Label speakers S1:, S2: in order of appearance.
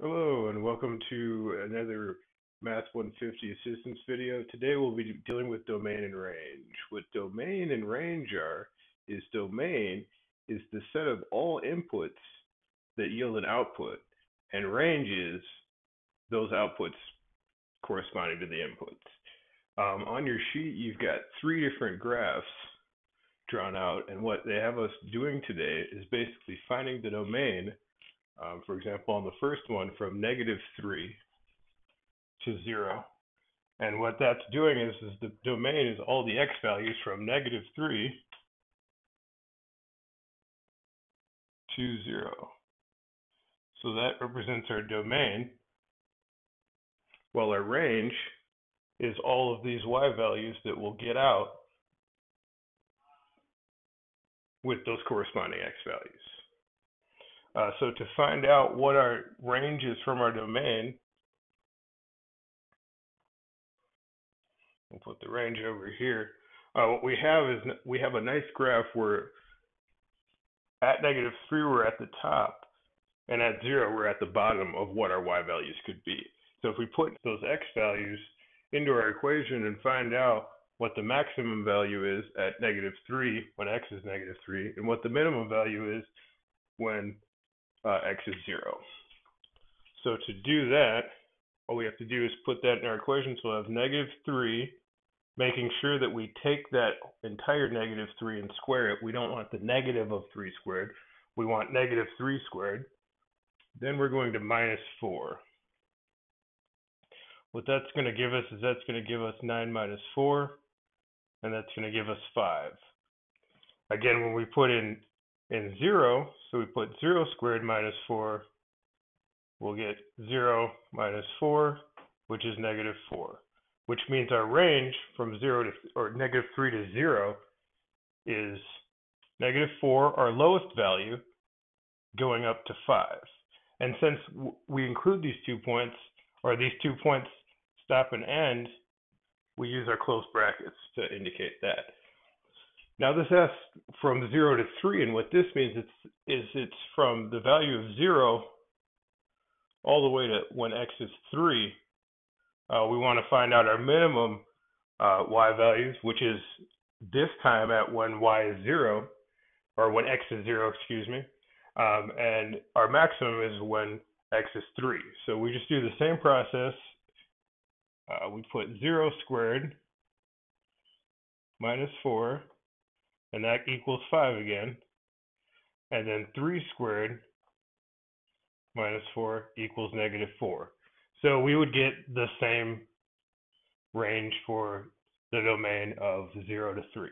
S1: Hello and welcome to another MAT150 assistance video. Today we'll be dealing with domain and range. What domain and range are is domain is the set of all inputs that yield an output, and range is those outputs corresponding to the inputs. On your sheet you've got three different graphs drawn out, and what they have us doing today is basically finding the domain. For example, on the first one, from -3 to 0. And what that's doing is the domain is all the x values from -3 to 0. So that represents our domain, while our range is all of these y values that we'll get out with those corresponding x values. So to find out what our range is from our domain, we'll put the range over here. What we have is we have a nice graph where at -3 we're at the top, and at 0 we're at the bottom of what our y values could be. So if we put those x values into our equation and find out what the maximum value is at -3 when x is -3, and what the minimum value is when x is 0. So to do that, all we have to do is put that in our equation. So we'll have -3, making sure that we take that entire -3 and square it. We don't want the negative of 3 squared. We want -3 squared. Then we're going to -4. What that's going to give us is that's going to give us 9 minus 4, and that's going to give us 5. Again, when we put in 0, so we put 0 squared minus 4, we'll get 0 minus 4, which is -4, which means our range from 0 to, or -3 to 0 is -4, our lowest value, going up to 5. And since we include these 2 points, or these 2 points stop and end, we use our close brackets to indicate that. Now this asks from 0 to 3, and what this means it's from the value of 0 all the way to when x is 3. We want to find out our minimum y values, which is this time at when y is 0, or when x is 0, excuse me, and our maximum is when x is 3. So we just do the same process. We put 0 squared minus 4, and that equals 5 again, and then 3 squared minus 4 equals -4. So we would get the same range for the domain of 0 to 3.